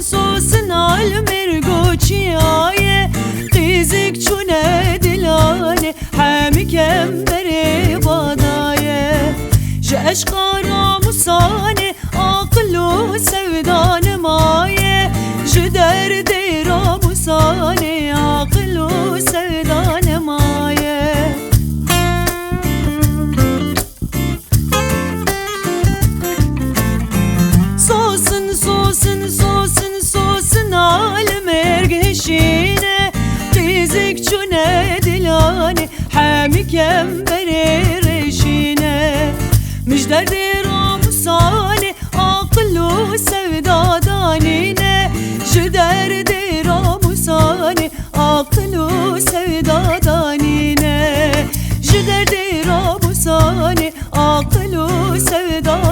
Sosun almer goçiyaye Qizik çune dilane Hemi kembere badaye Jeşkara musane Akıllu sevdane maye Jüder ramusane Akıllu sevdane maye Sosun almer geşine Qizik çune dilane Hemi kembere reşine Müjder ramusane Akıllu sevda danine Jüder ramusane Akıllu sevda danine Jüder ramusane Akıllu sevda